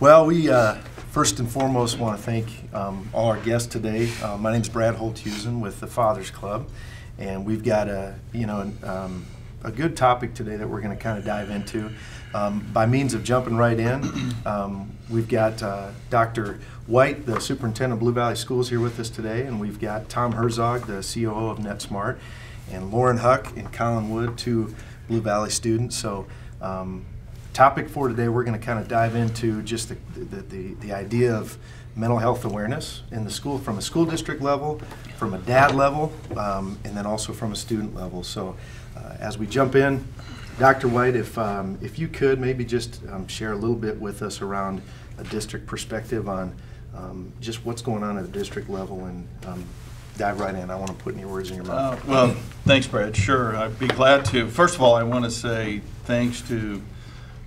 Well, we first and foremost want to thank all our guests today. My name's Brad Holdhusen with the Fathers Club, and we've got a good topic today that we're going to kind of dive into. By means of jumping right in, we've got Dr. White, the Superintendent of Blue Valley Schools, here with us today, and we've got Tom Herzog, the COO of Netsmart, and Lauren Huck and Colin Woods, two Blue Valley students. So. Topic for today, we're going to kind of dive into just the idea of mental health awareness in the school, from a school district level, from a dad level, and then also from a student level. So as we jump in, Dr. White, if you could maybe just share a little bit with us around a district perspective on just what's going on at the district level, and dive right in. I want to put any words in your mouth. Well, thanks, Brad. Sure, I'd be glad to. First of all, I want to say thanks to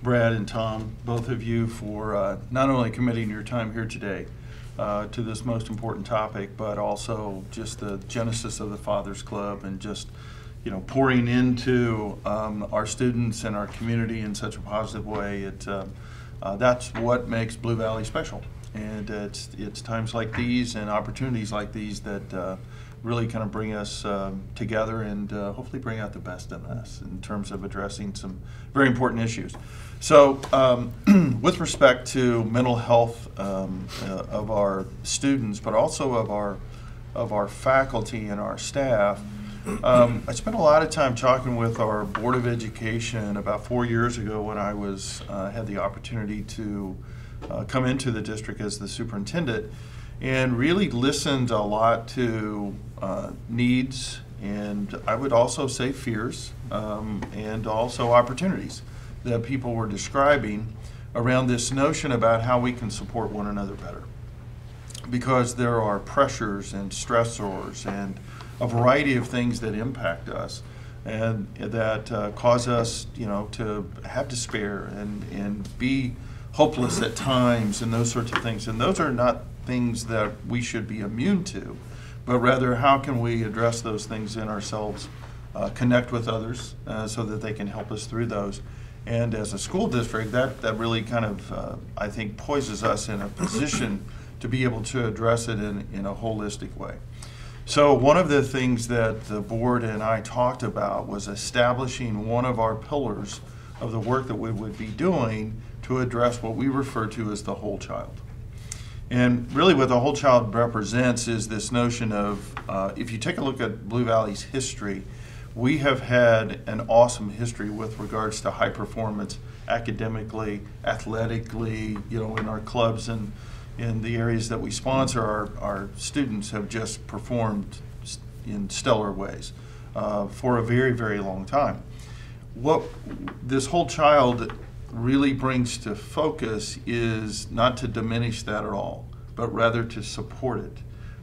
Brad and Tom, both of you, for not only committing your time here today to this most important topic, but also just the genesis of the Fathers Club and just, pouring into our students and our community in such a positive way. That's what makes Blue Valley special. And it's times like these and opportunities like these that really kind of bring us together and hopefully bring out the best in us in terms of addressing some very important issues. So with respect to mental health of our students, but also of our faculty and our staff, I spent a lot of time talking with our Board of Education about 4 years ago when I had the opportunity to come into the district as the superintendent, and really listened a lot to needs, and I would also say fears, and also opportunities that people were describing around this notion about how we can support one another better. Because there are pressures and stressors and a variety of things that impact us and that cause us, to have despair and be hopeless at times and those sorts of things. And those are not things that we should be immune to, but rather how can we address those things in ourselves, connect with others so that they can help us through those. And as a school district, that really kind of, I think, poises us in a position to be able to address it in a holistic way. So one of the things that the board and I talked about was establishing one of our pillars of the work that we would be doing to address what we refer to as the whole child. And really what the whole child represents is this notion of, if you take a look at Blue Valley's history, we have had an awesome history with regards to high performance academically, athletically, in our clubs and in the areas that we sponsor. Our students have just performed in stellar ways for a very, very long time. What this whole child really brings to focus is not to diminish that at all, but rather to support it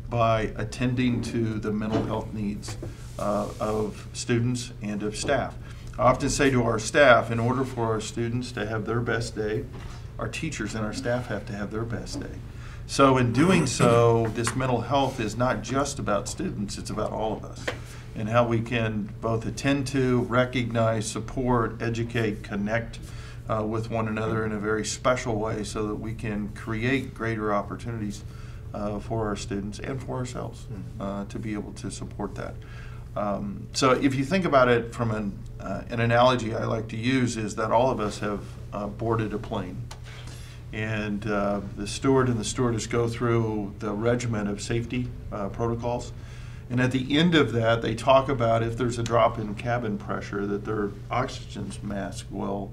by attending to the mental health needs of students and of staff. I often say to our staff, in order for our students to have their best day, our teachers and our staff have to have their best day. So in doing so, this mental health is not just about students, it's about all of us, and how we can both attend to, recognize, support, educate, connect with one another in a very special way so that we can create greater opportunities for our students and for ourselves to be able to support that. So if you think about it from an analogy I like to use is that all of us have boarded a plane, and the steward and the stewardess go through the regimen of safety protocols, and at the end of that they talk about if there's a drop in cabin pressure that their oxygen mask will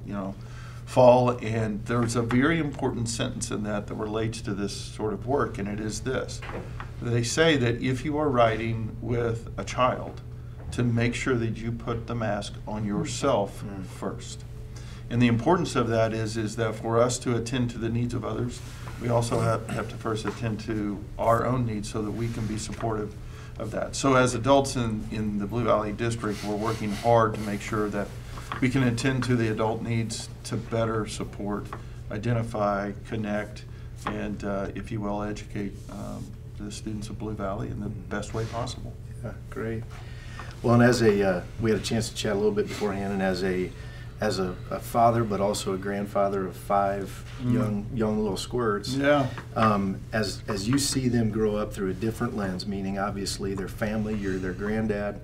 fall, and there's a very important sentence in that relates to this sort of work, and it is this. They say that if you are riding with a child, to make sure that you put the mask on yourself first. And the importance of that is that for us to attend to the needs of others, we also have to first attend to our own needs so that we can be supportive of that. So as adults in the Blue Valley District, we're working hard to make sure that we can attend to the adult needs to better support, identify, connect, and, if you will, educate the students of Blue Valley in the best way possible. Yeah, great. Well, and as we had a chance to chat a little bit beforehand, and as a as a father, but also a grandfather of 5 young little squirts. Yeah. As you see them grow up through a different lens, meaning obviously their family, you're their granddad,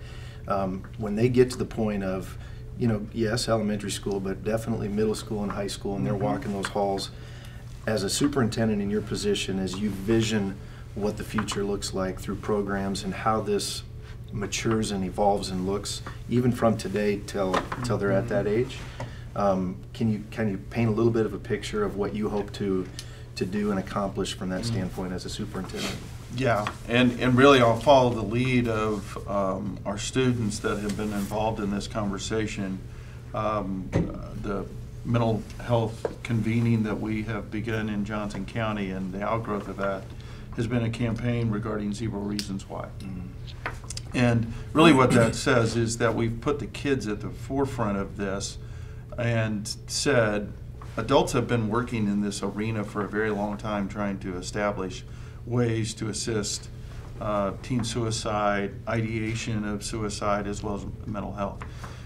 when they get to the point of, yes, elementary school, but definitely middle school and high school, and they're walking those halls, as a superintendent in your position, as you vision what the future looks like through programs and how this matures and evolves and looks, even from today till they're at that age. Can you paint a little bit of a picture of what you hope to do and accomplish from that standpoint as a superintendent? Yeah, and really I'll follow the lead of our students that have been involved in this conversation. The mental health convening that we have begun in Johnson County, and the outgrowth of that has been a campaign regarding 0 reasons why. And really what that says is that we've put the kids at the forefront of this and said, adults have been working in this arena for a very long time trying to establish ways to assist teen suicide, ideation of suicide, as well as mental health.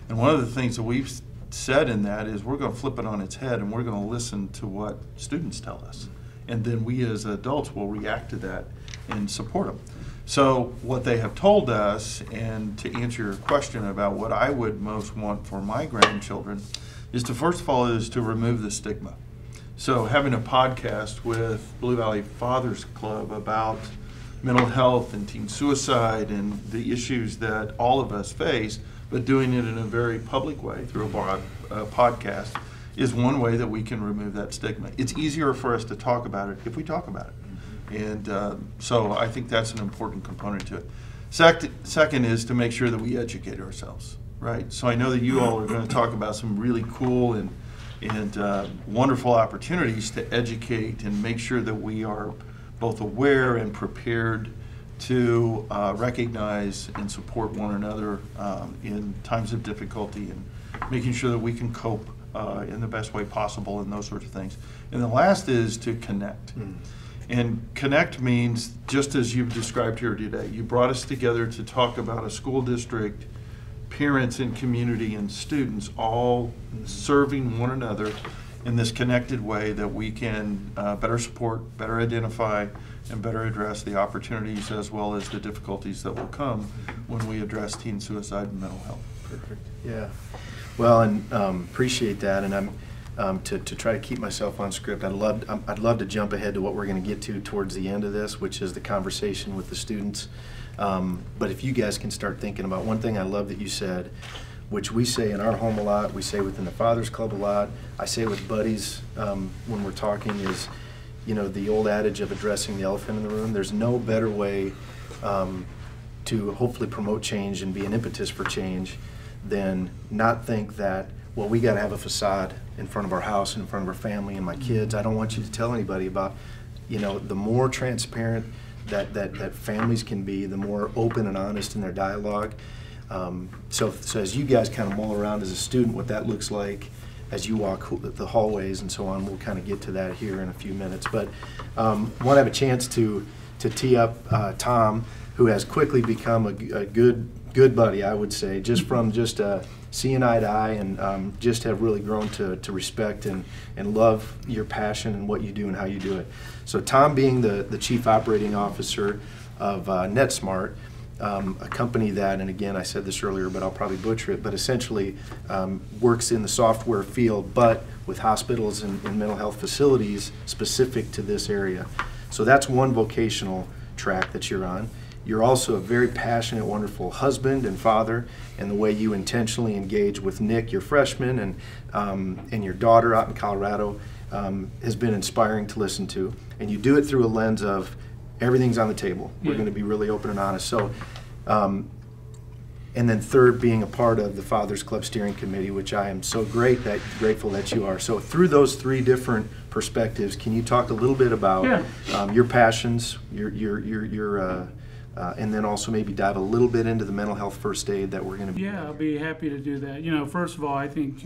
And one of the things that we've said in that is we're going to flip it on its head and we're going to listen to what students tell us. And then we as adults will react to that and support them. So what they have told us, and to answer your question about what I would most want for my grandchildren, is to first of all is to remove the stigma. So having a podcast with Blue Valley Fathers Club about mental health and teen suicide and the issues that all of us face, but doing it in a very public way through a podcast, is one way that we can remove that stigma. It's easier for us to talk about it if we talk about it. And so I think that's an important component to it. Second is to make sure that we educate ourselves, right? So I know that you all are going to talk about some really cool and wonderful opportunities to educate and make sure that we are both aware and prepared to recognize and support one another in times of difficulty, and making sure that we can cope in the best way possible and those sorts of things. And the last is to connect. And connect means, just as you've described here today, you brought us together to talk about a school district, parents and community and students all serving one another in this connected way that we can better support, better identify, and better address the opportunities as well as the difficulties that will come when we address teen suicide and mental health. Perfect. Yeah. Well, and appreciate that. And I'm to try to keep myself on script. I'd love to jump ahead to what we're going to get to towards the end of this, which is the conversation with the students. But if you guys can start thinking about one thing I love that you said, which we say in our home a lot, we say within the Fathers Club a lot, I say with buddies when we're talking, is, the old adage of addressing the elephant in the room. There's no better way to hopefully promote change and be an impetus for change than not think that, well, we got to have a facade in front of our house, in front of our family and my kids. I don't want you to tell anybody about, the more transparent that families can be, the more open and honest in their dialogue. So as you guys kind of mull around as a student what that looks like as you walk the hallways and so on, we'll kind of get to that here in a few minutes. But want to have a chance to tee up Tom, who has quickly become a good buddy, I would say, just from seeing eye to eye, and just have really grown to respect and love your passion and what you do and how you do it. So Tom, being the Chief Operating Officer of Netsmart, a company that, and again I said this earlier but I'll probably butcher it, but essentially works in the software field but with hospitals and mental health facilities specific to this area. So that's one vocational track that you're on. You're also a very passionate, wonderful husband and father, and the way you intentionally engage with Nick, your freshman, and your daughter out in Colorado has been inspiring to listen to. And you do it through a lens of everything's on the table. We're going to be really open and honest. So, and then third, being a part of the Fathers Club Steering Committee, which I am so grateful that you are. So through those three different perspectives, can you talk a little bit about your passions, and then also maybe dive a little bit into the mental health first aid that we're going to be. Yeah, I'll be happy to do that. First of all, I think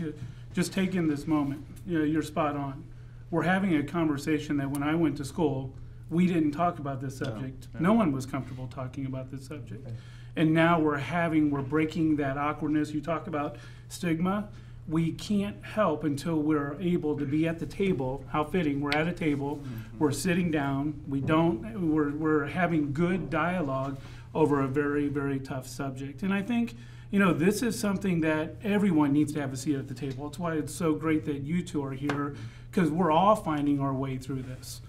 just taking this moment, you're spot on. We're having a conversation that when I went to school, we didn't talk about this subject. No one was comfortable talking about this subject. And now we're breaking that awkwardness. You talk about stigma. we can't help until we're able to be at the table. How fitting, we're at a table, we're sitting down, we're having good dialogue over a very, very tough subject. And I think, this is something that everyone needs to have a seat at the table. That's why it's so great that you two are here, because we're all finding our way through this.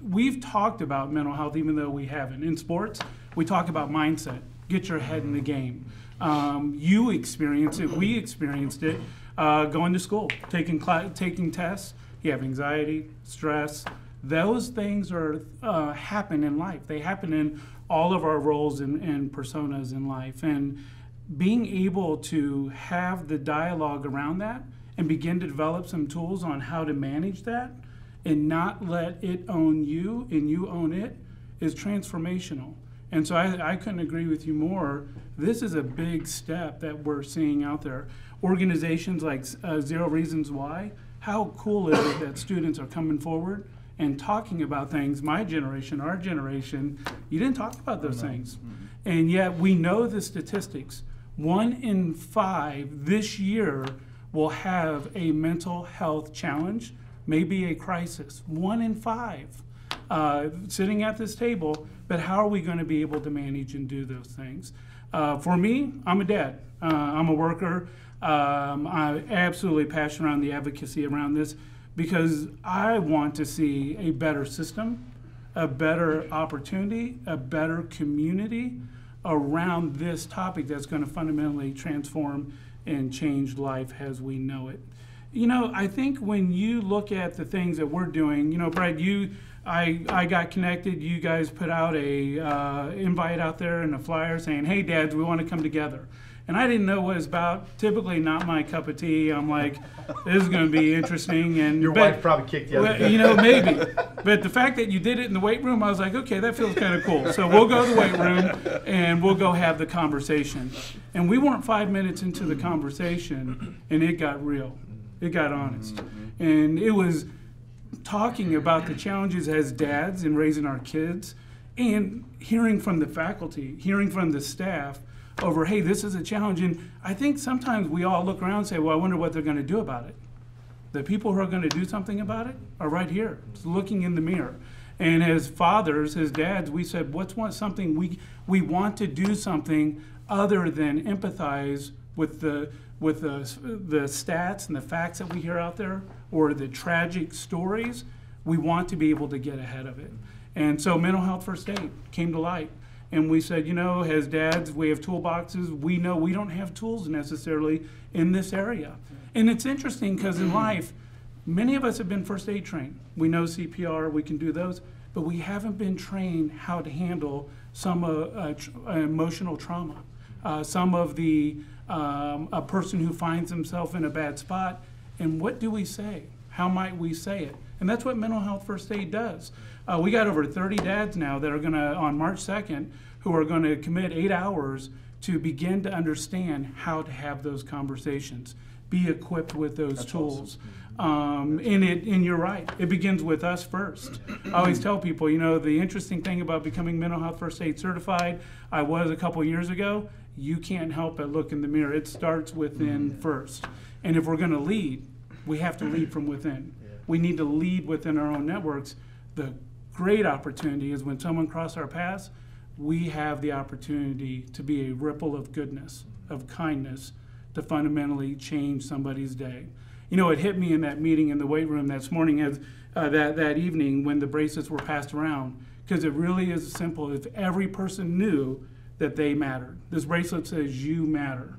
We've talked about mental health even though we haven't. In sports, we talk about mindset, get your head in the game. You experienced it, we experienced it, going to school, taking tests, you have anxiety, stress. Those things are happen in life. They happen in all of our roles and personas in life. And being able to have the dialogue around that and begin to develop some tools on how to manage that and not let it own you and you own it is transformational. And so I couldn't agree with you more. This is a big step that we're seeing out there. Organizations like Zero Reasons Why, how cool is it that students are coming forward and talking about things? My generation, our generation, you didn't talk about those things. And yet we know the statistics. 1 in 5 this year will have a mental health challenge, maybe a crisis. 1 in 5 sitting at this table, but how are we going to be able to manage and do those things? For me, I'm a dad. I'm a worker. I'm absolutely passionate around the advocacy around this because I want to see a better system, a better opportunity, a better community around this topic that's going to fundamentally transform and change life as we know it. I think when you look at the things that we're doing, Brad, I got connected. You guys put out a invite out there and a flyer saying, "Hey, dads, we want to come together." And I didn't know what it was about. Typically not my cup of tea. I'm like, this is going to be interesting. And your wife probably kicked you out. Maybe. But the fact that you did it in the weight room, I was like, okay, that feels kind of cool. So we'll go to the weight room and we'll go have the conversation. And we weren't 5 minutes into the conversation, and it got real. It got honest. And it was talking about the challenges as dads in raising our kids and hearing from the faculty, hearing from the staff over, hey, this is a challenge. And I think sometimes we all look around and say, well, I wonder what they're going to do about it. The people who are going to do something about it are right here, just looking in the mirror. And as fathers, as dads, we said, something we want to do something other than empathize with the stats and the facts that we hear out there or the tragic stories. We want to be able to get ahead of it. And so mental health first aid came to light. And we said, as dads, we have toolboxes. We know we don't have tools necessarily in this area. And it's interesting because in life, many of us have been first aid trained. We know CPR, we can do those, but we haven't been trained how to handle some emotional trauma. Some of a person who finds himself in a bad spot. And what do we say? How might we say it? And that's what mental health first aid does. We got over 30 dads now that are going to, on March 2nd, who are going to commit 8 hours to begin to understand how to have those conversations, be equipped with those tools. Awesome. And you're right, it begins with us first. I always tell people, the interesting thing about becoming mental health first aid certified, I was a couple years ago, you can't help but look in the mirror. It starts within first. And if we're going to lead, we have to lead from within. We need to lead within our own networks. The great opportunity is when someone crosses our paths, we have the opportunity to be a ripple of goodness, of kindness, to fundamentally change somebody's day. It hit me in that meeting in the weight room this morning, as that evening when the bracelets were passed around, because it really is simple. If every person knew that they mattered. This bracelet says you matter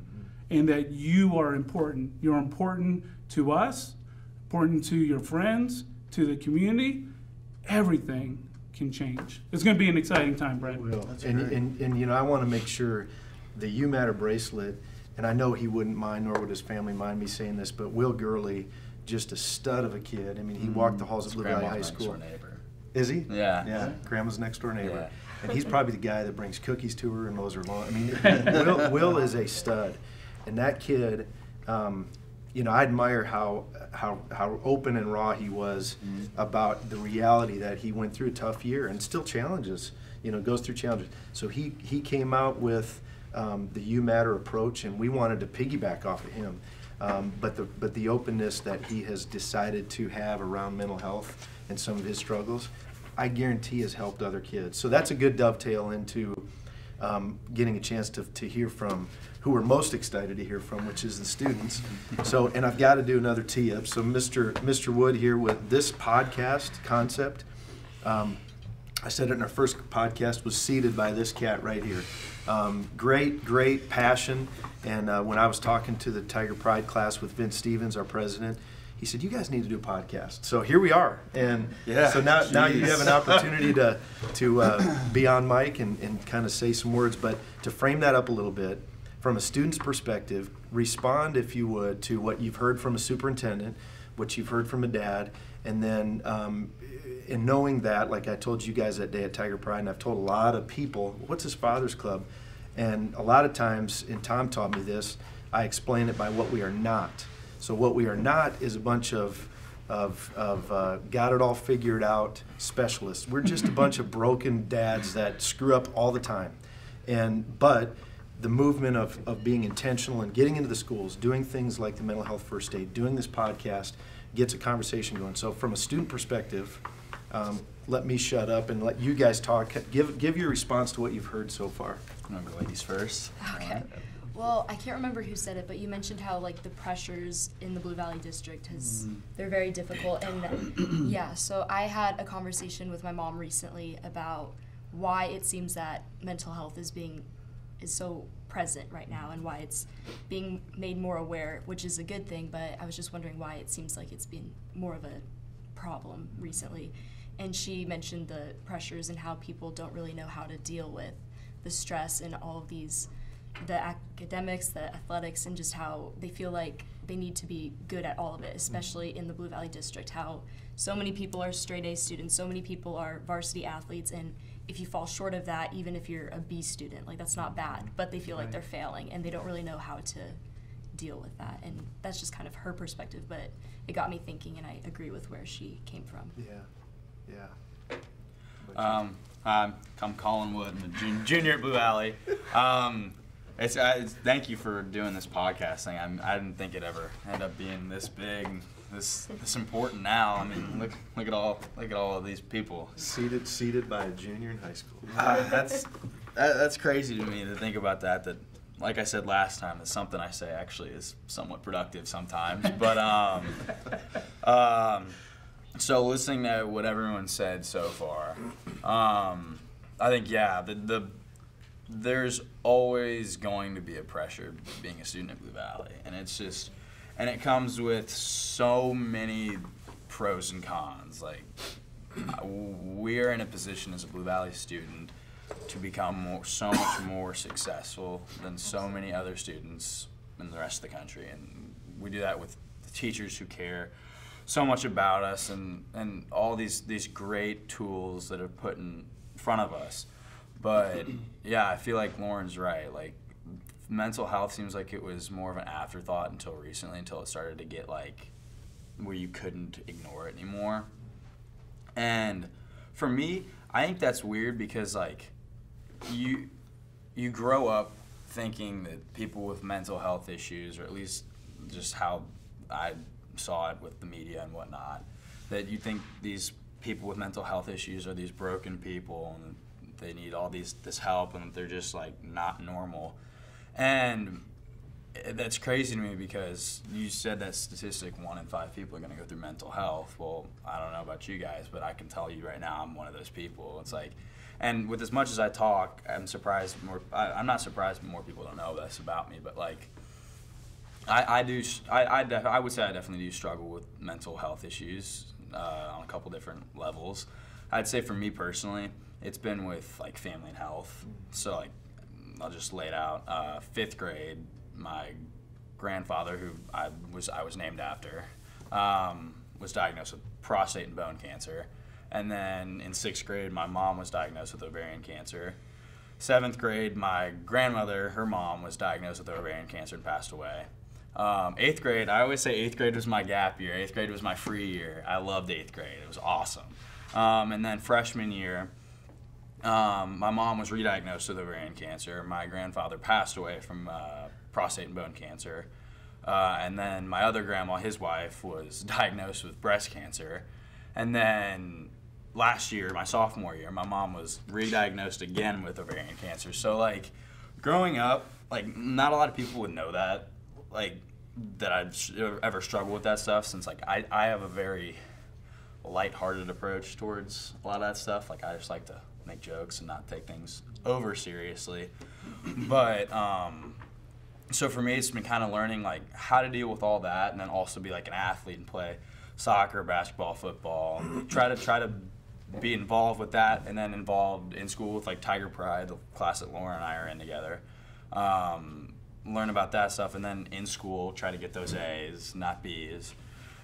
and that you are important. You're important to us, important to your friends, to the community. Everything can change. It's going to be an exciting time, Brad. It will. And I want to make sure the You Matter bracelet, and I know he wouldn't mind, nor would his family mind me saying this, but Will Gurley, just a stud of a kid. I mean, he walked the halls of Blue Valley High School. Is he? Yeah. Yeah, Grandma's next door neighbor. Yeah. And he's probably the guy that brings cookies to her and mows her lawn. I mean, Will is a stud. And that kid, I admire how open and raw he was about the reality that he went through a tough year and still challenges, goes through challenges. So he came out with the You Matter approach, and we wanted to piggyback off of him. but the openness that he has decided to have around mental health and some of his struggles, I guarantee has helped other kids. So that's a good dovetail into getting a chance to hear from who we're most excited to hear from, which is the students. So, and I've got to do another tee up. So Mr. Wood here with this podcast concept, I said it in our first podcast, was seeded by this cat right here. Great passion. And when I was talking to the Tiger Pride class with Vince Stevens, our president, he said, "You guys need to do a podcast." So here we are. And so now you have an opportunity to be on mic and kind of say some words. But to frame that up a little bit, from a student's perspective, respond, if you would, to what you've heard from a superintendent, what you've heard from a dad, and then in knowing that, like I told you guys that day at Tiger Pride, and I've told a lot of people, what's his father's club? And a lot of times, and Tom taught me this, I explain it by what we are not. So what we are not is a bunch of got it all figured out specialists. We're just a bunch of broken dads that screw up all the time. But the movement of being intentional and getting into the schools, doing things like the mental health first aid, doing this podcast, gets a conversation going. So from a student perspective, let me shut up and let you guys talk. Give your response to what you've heard so far. Remember ladies first. Okay. Well, I can't remember who said it, but you mentioned how like the pressures in the Blue Valley District they're very difficult. And yeah, so I had a conversation with my mom recently about why it seems that mental health is so present right now and why it's being made more aware, which is a good thing, but I was just wondering why it seems like it's been more of a problem recently. And she mentioned the pressures and how people don't really know how to deal with the stress and all of these, the academics, the athletics, and just how they feel like they need to be good at all of it, especially in the Blue Valley District, how so many people are straight A students, so many people are varsity athletes, and if you fall short of that, even if you're a B student, like that's not bad, but they feel like they're failing and they don't really know how to deal with that. And that's just kind of her perspective, but it got me thinking, and I agree with where she came from. Yeah. I'm Colin Woods. I'm a junior at Blue Valley. Thank you for doing this podcast thing. I didn't think it'd ever end up being this big, this important now. I mean, look at all of these people. Seated by a junior in high school. That's crazy to me to think about that. That, like I said last time, that something I say actually is somewhat productive sometimes. But so listening to what everyone said so far, I think there's always going to be a pressure being a student at Blue Valley, and it comes with so many pros and cons. Like, we are in a position as a Blue Valley student to become so much more successful than so many other students in the rest of the country, and we do that with the teachers who care so much about us and all these great tools that are put in front of us. But yeah, I feel like Lauren's right. Like, mental health seems like it was more of an afterthought until recently, until it started to get like where you couldn't ignore it anymore. And for me, I think that's weird because like you grow up thinking that people with mental health issues, or at least just how I saw it with the media and whatnot, that you think these people with mental health issues are these broken people and they need all this help and they're just like not normal. And that's crazy to me because you said that statistic 1 in 5 people are going to go through mental health. Well, I don't know about you guys, but I can tell you right now I'm one of those people. It's like, and with as much as I talk, I'm not surprised more people don't know this about me, but like I would say I definitely do struggle with mental health issues on a couple different levels. I'd say for me personally, it's been with like family and health. So like, I'll just lay it out. 5th grade, my grandfather, who I was named after, was diagnosed with prostate and bone cancer. And then in 6th grade, my mom was diagnosed with ovarian cancer. 7th grade, my grandmother, her mom, was diagnosed with ovarian cancer and passed away. 8th grade, I always say 8th grade was my gap year. 8th grade was my free year. I loved 8th grade. It was awesome. And then freshman year, my mom was re-diagnosed with ovarian cancer. My grandfather passed away from prostate and bone cancer. And then my other grandma, his wife, was diagnosed with breast cancer. And then last year, my sophomore year, my mom was re-diagnosed again with ovarian cancer. So, like, growing up, like, not a lot of people would know that, like, that I'd ever struggle with that stuff, since, like, I have a very lighthearted approach towards a lot of that stuff. Like, I just like to make jokes and not take things over seriously. But, so for me, it's been kind of learning, like, how to deal with all that, and then also be, like, an athlete and play soccer, basketball, football, try to be involved with that, and then involved in school with, like, Tiger Pride, the class that Lauren and I are in together. Learn about that stuff, and then in school try to get those A's, not B's.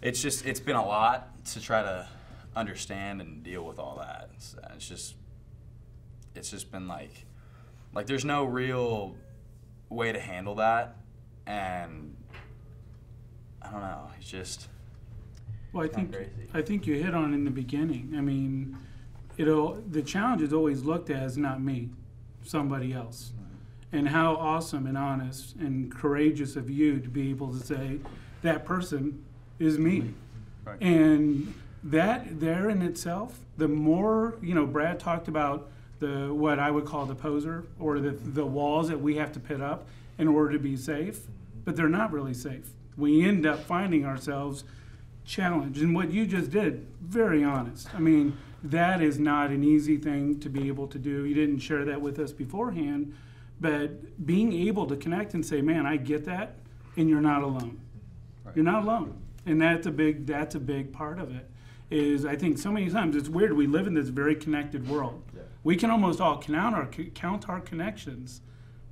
It's been a lot to try to understand and deal with all that. It's just been like there's no real way to handle that, and I don't know, it's just. Well, I think you hit on it in the beginning. I mean, the challenge is always looked at as not me, somebody else. And how awesome and honest and courageous of you to be able to say, that person is me. Right. And that there in itself, the more, Brad talked about what I would call the poser, or the walls that we have to put up in order to be safe, but they're not really safe. We end up finding ourselves challenged. And what you just did, very honest. I mean, that is not an easy thing to be able to do. You didn't share that with us beforehand, but being able to connect and say, man, I get that, and you're not alone. Right. You're not alone. And that's a big part of it. Is I think so many times it's weird, we live in this very connected world. Yeah. We can almost all count our connections,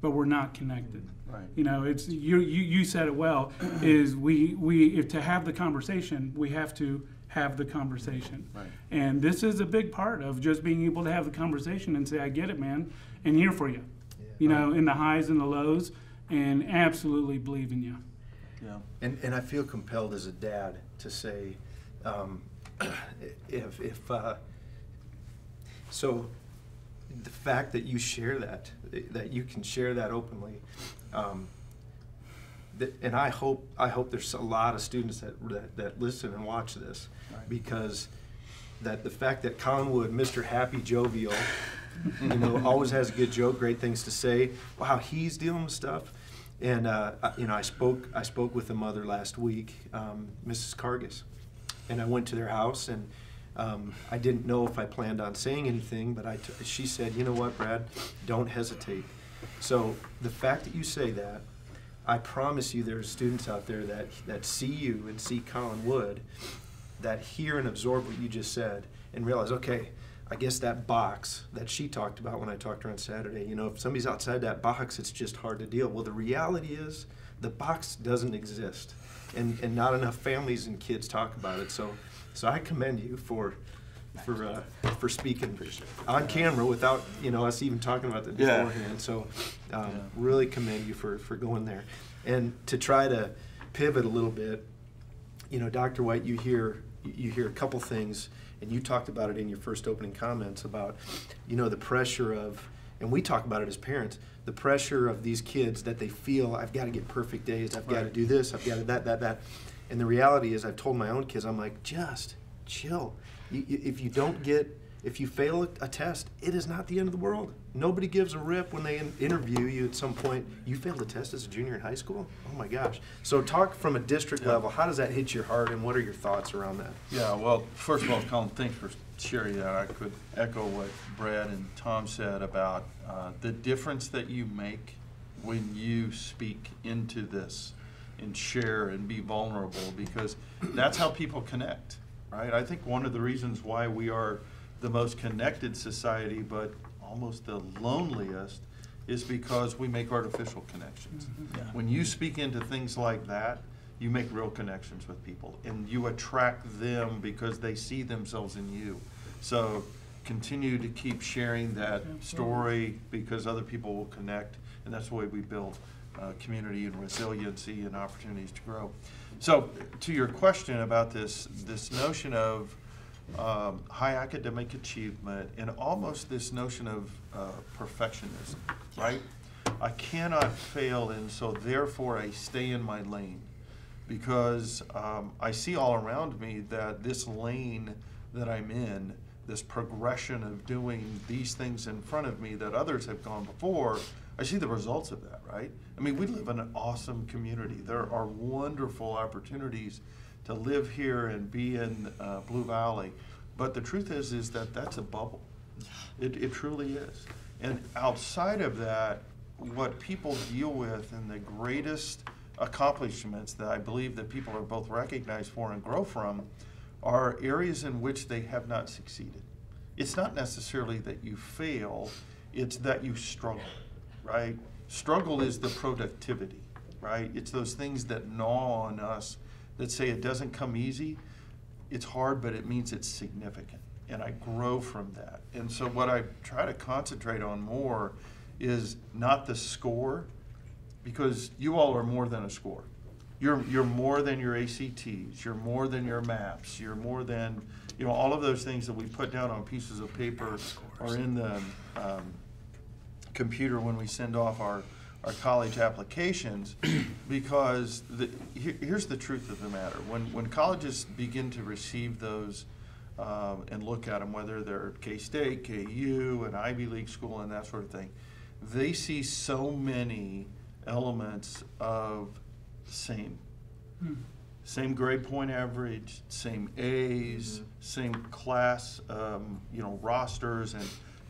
but we're not connected. Right. It's you said it well. Is if to have the conversation, we have to have the conversation. Right. And this is a big part of just being able to have the conversation and say, I get it, man, and here for you. Yeah. In the highs and the lows, and absolutely believe in you. Yeah. And I feel compelled as a dad to say, so the fact that you share that you can share that openly, and I hope there's a lot of students that listen and watch this, right. Because that the fact that Colin Woods, Mr. Happy Jovial, always has a good joke, great things to say. Wow, he's dealing with stuff. And I spoke with the mother last week, Mrs. Cargis, and I went to their house, and I didn't know if I planned on saying anything, but she said, you know what, Brad, don't hesitate. So the fact that you say that, I promise you there's students out there that see you and see Colin Woods, that hear and absorb what you just said and realize, okay, I guess that box that she talked about when I talked to her on Saturday, if somebody's outside that box, it's just hard to deal. Well, the reality is the box doesn't exist, and not enough families and kids talk about it. So I commend you for speaking on camera without us even talking about that beforehand. Yeah. So really commend you for going there. And to try to pivot a little bit, Dr. White, you hear a couple things. And you talked about it in your first opening comments about, the pressure of, and we talk about it as parents, the pressure of these kids that they feel, I've got to get perfect A's, I've got to do this, I've got to that. And the reality is, I've told my own kids, I'm like, just chill. If you fail a test, it is not the end of the world. Nobody gives a rip when they interview you at some point. You failed a test as a junior in high school? Oh my gosh. So talk from a district level. How does that hit your heart, and what are your thoughts around that? Yeah, well, first of all, Colin, thanks for sharing that. I could echo what Brad and Tom said about the difference that you make when you speak into this and share and be vulnerable, because that's how people connect, right? I think one of the reasons why we are the most connected society, but almost the loneliest, is because we make artificial connections. Mm-hmm. Yeah. When you speak into things like that, you make real connections with people, and you attract them because they see themselves in you. So continue to keep sharing that story, because other people will connect, and that's the way we build community and resiliency and opportunities to grow. So to your question about this notion of high academic achievement and almost this notion of perfectionism, right? I cannot fail, and so therefore I stay in my lane. because I see all around me that this lane that I'm in, this progression of doing these things in front of me that others have gone before, I see the results of that, right? I mean, we live in an awesome community. There are wonderful opportunities to live here and be in Blue Valley. But the truth is that that's a bubble. It truly is. And outside of that, what people deal with and the greatest accomplishments that I believe that people are both recognized for and grow from are areas in which they have not succeeded. It's not necessarily that you fail, it's that you struggle, right? Struggle is the productivity, right? It's those things that gnaw on us that say it doesn't come easy. It's hard, but it means it's significant. And I grow from that. And so what I try to concentrate on more is not the score, because you all are more than a score. You're more than your ACTs, you're more than your maps, you're more than, you know, all of those things that we put down on pieces of paper or in the computer when we send off our college applications, because here's the truth of the matter. When colleges begin to receive those and look at them, whether they're K-State, KU, an Ivy League school, and that sort of thing, they see so many elements of same. Same grade point average, same A's, same class, rosters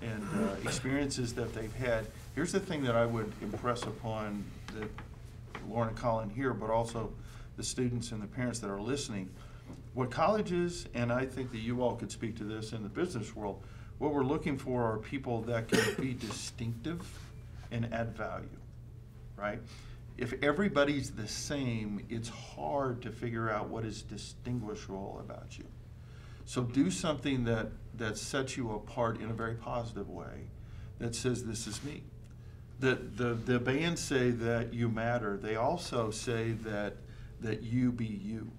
and experiences that they've had. Here's the thing that I would impress upon the Lauren and Colin here, but also the students and the parents that are listening. What colleges, and I think that you all could speak to this in the business world, what we're looking for are people that can be distinctive and add value, right? If everybody's the same, it's hard to figure out what is distinguishable about you. So do something that sets you apart in a very positive way, that says, this is me. The bands say that you matter. They also say that you be you,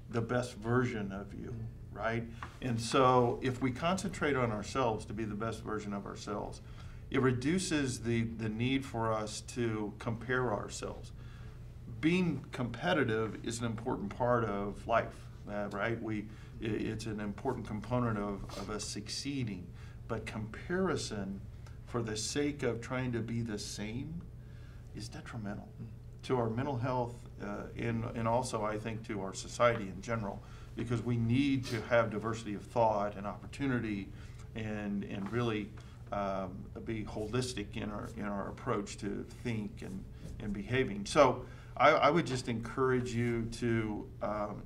the best version of you, right? And so if we concentrate on ourselves to be the best version of ourselves, it reduces the need for us to compare ourselves. Being competitive is an important part of life, right? It's an important component of us succeeding. But comparison, for the sake of trying to be the same, is detrimental to our mental health and also, I think, to our society in general, because we need to have diversity of thought and opportunity and really be holistic in our approach to think and behaving. So I would just encourage you to,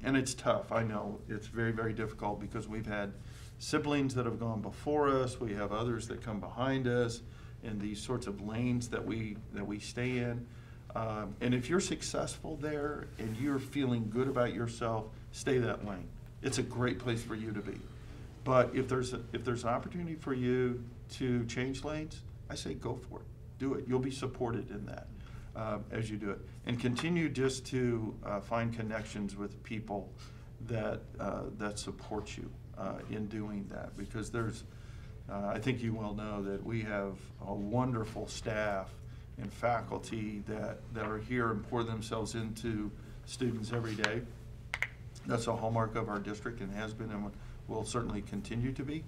and it's tough, I know, it's very, very difficult because we've had siblings that have gone before us, we have others that come behind us in these sorts of lanes that we stay in. And if you're successful there and you're feeling good about yourself, stay that lane. It's a great place for you to be. But if there's an opportunity for you to change lanes, I say go for it. Do it. You'll be supported in that as you do it. And continue just to find connections with people that support you in doing that. Because there's, I think you well know that we have a wonderful staff and faculty that are here and pour themselves into students every day. That's a hallmark of our district and has been and will certainly continue to be.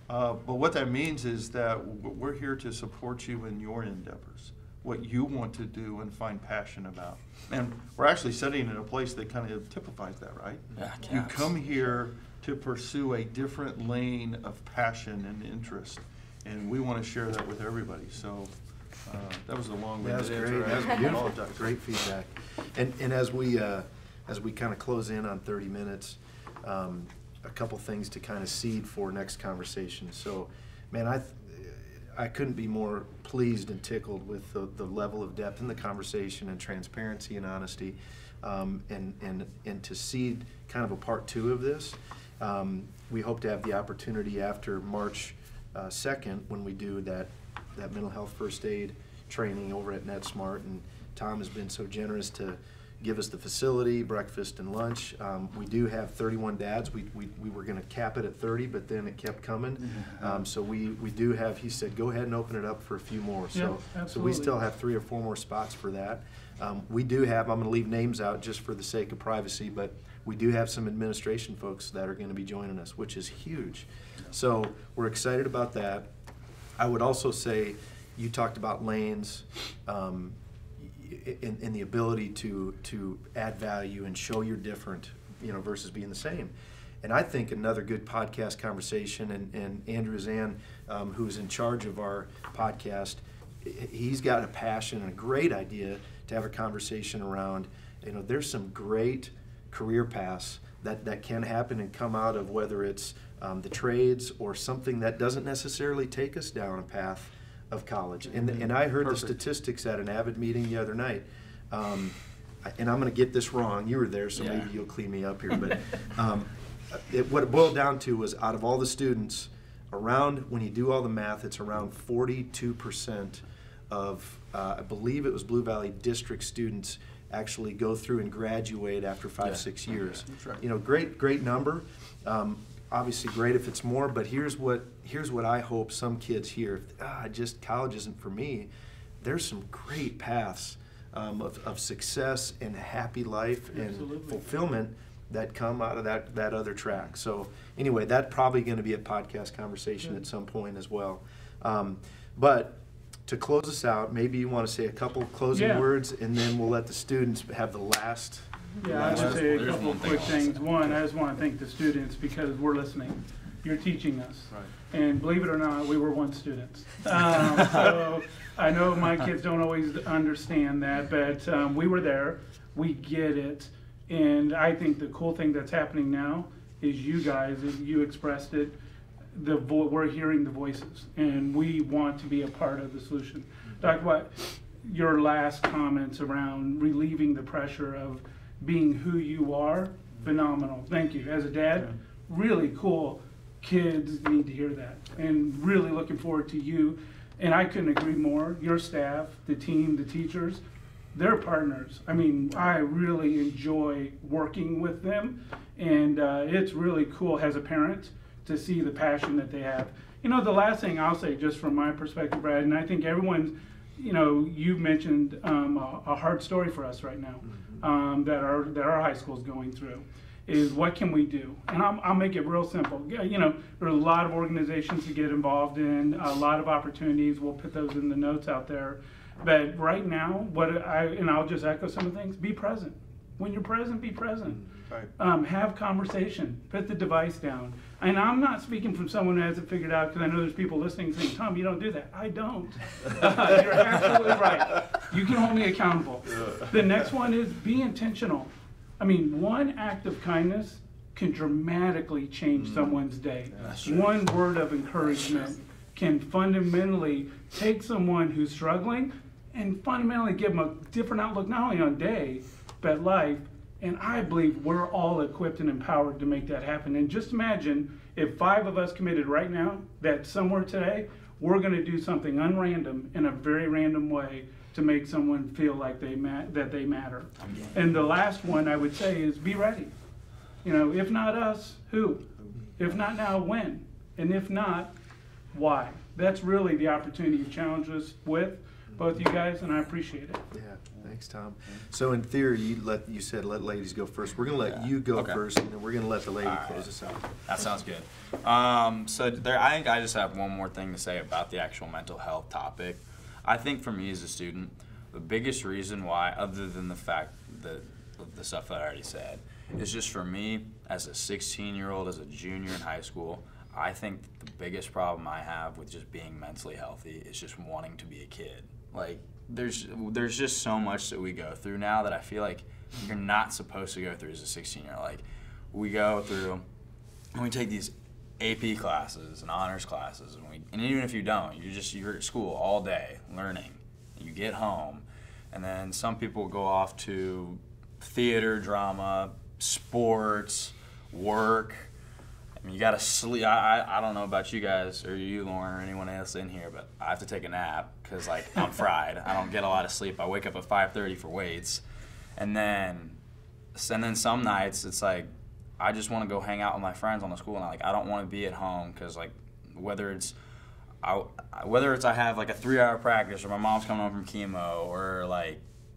But what that means is that we're here to support you in your endeavors, what you want to do and find passion about. And we're actually sitting in a place that kind of typifies that, right? Yeah, you come here to pursue a different lane of passion and interest, and we want to share that with everybody. So that was a long-winded answer. That was great. That was beautiful. Great feedback. And as we kind of close in on 30 minutes, a couple things to kind of seed for next conversation. So, man, I couldn't be more pleased and tickled with the level of depth in the conversation and transparency and honesty, and to seed kind of a part 2 of this. We hope to have the opportunity after March 2nd when we do that mental health first aid training over at Netsmart, and Tom has been so generous to give us the facility, breakfast and lunch. We do have 31 dads. We were going to cap it at 30, but then it kept coming. So we do have, he said, go ahead and open it up for a few more. So we still have 3 or 4 more spots for that. We do have, I'm going to leave names out just for the sake of privacy, but we do have some administration folks that are going to be joining us, which is huge. So we're excited about that. I would also say, you talked about lanes, in the ability to add value and show you're different, versus being the same. And I think another good podcast conversation, and Andrew Zan, who's in charge of our podcast, he's got a passion and a great idea to have a conversation around, there's some great career paths that can happen and come out of, whether it's the trades or something that doesn't necessarily take us down a path of college. And I heard the statistics at an Avid meeting the other night, and I'm going to get this wrong. You were there, so maybe you'll clean me up here. But what it boiled down to was, out of all the students, when you do all the math, it's around 42% of, I believe it was Blue Valley District students, actually go through and graduate after 5-6 years. That's right. Great number. Obviously great if it's more, but here's what I hope some kids hear. Just college isn't for me. There's some great paths of success and a happy life and fulfillment that come out of that other track. So anyway, that's probably going to be a podcast conversation at some point as well. But to close us out, maybe you want to say a couple closing words, and then we'll let the students have the last. Yeah, I would say a couple of quick things. One, I just want to thank the students because we're listening. You're teaching us. Right. And believe it or not, we were once students. So I know my kids don't always understand that, but we were there. We get it. And I think the cool thing that's happening now is you guys, you expressed it, we're hearing the voices, and we want to be a part of the solution. Dr. White, your last comments around relieving the pressure of being who you are, phenomenal. Thank you. As a dad, really cool. Kids need to hear that, and really looking forward to you. And I couldn't agree more. Your staff, the team, the teachers, they're partners. I mean, I really enjoy working with them, and it's really cool as a parent to see the passion that they have. The last thing I'll say, just from my perspective, Brad, and I think everyone's, you've mentioned a hard story for us right now. That our high school is going through, is what can we do? And I'll make it real simple. There are a lot of organizations to get involved in, a lot of opportunities. We'll put those in the notes out there. But right now, I'll just echo some of the things. Be present. When you're present, be present. Right. Have conversation. Put the device down. And I'm not speaking from someone who hasn't figured out, because I know there's people listening saying, Tom, you don't do that. I don't. You're absolutely right. You can hold me accountable. The next one is be intentional. I mean, one act of kindness can dramatically change someone's day. One word of encouragement can fundamentally take someone who's struggling and fundamentally give them a different outlook, not only on day, but life. And I believe we're all equipped and empowered to make that happen. And just imagine if 5 of us committed right now that somewhere today, we're going to do something unrandom in a very random way to make someone feel like that they matter. And the last one I would say is be ready. If not us, who? If not now, when? And if not, why? That's really the opportunity you challenged us with, both you guys, and I appreciate it. Yeah. Thanks, Tom. So in theory, you said let ladies go first. We're going to let you go first, and then we're going to let the lady close us out. That sounds good. I think I just have one more thing to say about the actual mental health topic. I think for me as a student, the biggest reason why, other than the fact that the stuff that I already said, is just for me as a 16-year-old, as a junior in high school, I think the biggest problem I have with just being mentally healthy is just wanting to be a kid. Like, there's just so much that we go through now that I feel like you're not supposed to go through as a 16-year-old. Like, we go through, and we take these AP classes and honors classes, and even if you don't, you're at school all day learning. You get home, and then some people go off to theater, drama, sports, work. I mean, you gotta sleep. I don't know about you guys or you, Lauren, or anyone else in here, but I have to take a nap because I'm fried. I don't get a lot of sleep. I wake up at 5:30 for weights, And then some nights it's like I just want to go hang out with my friends on the school night. Like I don't want to be at home because like whether it's I have like a 3-hour practice or my mom's coming home from chemo or I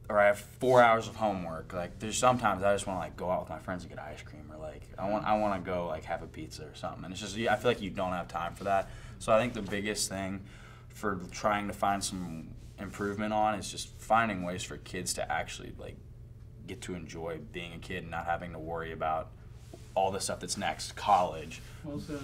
have 4 hours of homework. Like there's sometimes I just want to like go out with my friends and get ice cream or like I want to go like have a pizza or something. And it's just I feel like you don't have time for that. So I think the biggest thing for trying to find some improvement on is just finding ways for kids to actually like get to enjoy being a kid and not having to worry about all the stuff that's next, college. Well said.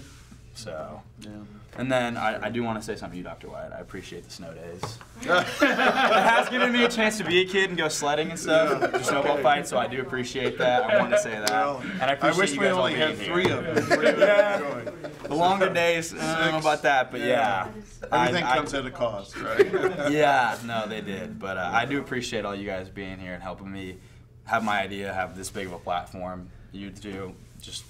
So, Yeah. and then I do want to say something to you, Dr. White. I appreciate the snow days. It has given me a chance to be a kid and go sledding and stuff, snowball fights, so I do appreciate that. I wanted to say that. Well, And I appreciate wish you we guys all only had being 3 here. of them. Yeah. The longer days, I don't know about that, but yeah. Everything I- comes at a cost, right? Yeah, no, they did. But I do appreciate all you guys being here and helping me have my idea, have this big of a platform. You do. Just,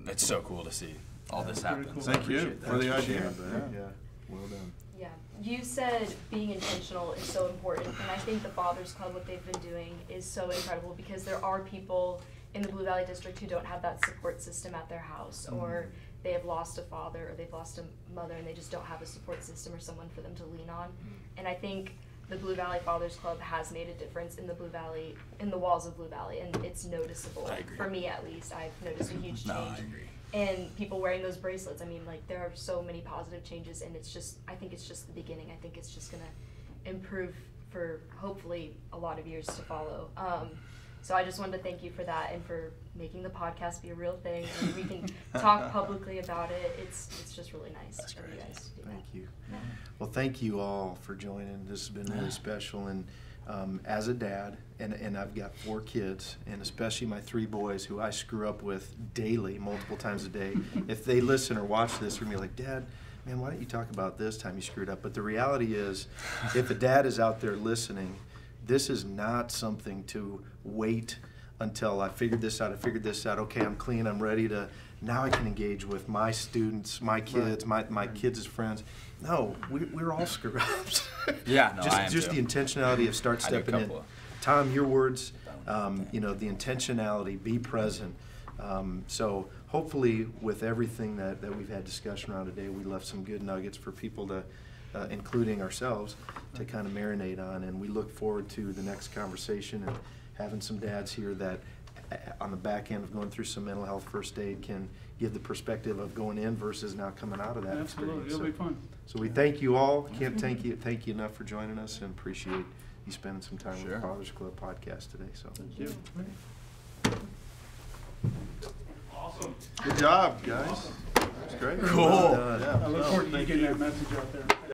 it's so cool to see all this happen. Pretty cool. Thank you for the idea. Yeah, well done. Yeah, you said being intentional is so important, and I think the Fathers Club, what they've been doing, is so incredible because there are people in the Blue Valley District who don't have that support system at their house, or they have lost a father or they've lost a mother and they just don't have a support system or someone for them to lean on. And I think the Blue Valley Fathers Club has made a difference in the Blue Valley, in the walls of Blue Valley, and it's noticeable. I agree. For me at least, I've noticed a huge change. No, I agree. And people wearing those bracelets, I mean, like, there are so many positive changes, and it's just, I think it's just the beginning. I think it's just gonna improve for hopefully a lot of years to follow. So I just wanted to thank you for that and for making the podcast be a real thing, and we can talk publicly about it. It's just really nice. That's of you great. guys to do that. Thank you. Well, thank you all for joining. This has been really special. And as a dad, and I've got 4 kids, and especially my 3 boys who I screw up with daily, multiple times a day. If they listen or watch this, they're going to be like, Dad, man, why don't you talk about this time you screwed up? But the reality is, if a dad is out there listening, this is not something to wait until I figured this out, okay, I'm clean, I'm ready to, now I can engage with my students, my kids, my kids' friends. No, we're all screw-ups. Yeah, no, I am just too. the intentionality of start I do a stepping in. couple of- Tom, your words, you know, the intentionality, be present. So hopefully with everything that we've had discussion around today, we left some good nuggets for people to, including ourselves, to kind of marinate on. And we look forward to the next conversation and having some dads here that on the back end of going through some mental health first aid can give the perspective of going in versus now coming out of that Absolutely, experience. it'll be fun. So we thank you all. Can't thank you enough for joining us, and appreciate you spending some time with Sure. the Fathers Club podcast today. So Thank you. Awesome. Good job, guys. That's great. Cool. Well done. Yeah, I look no, forward to you thank getting you. that message out there.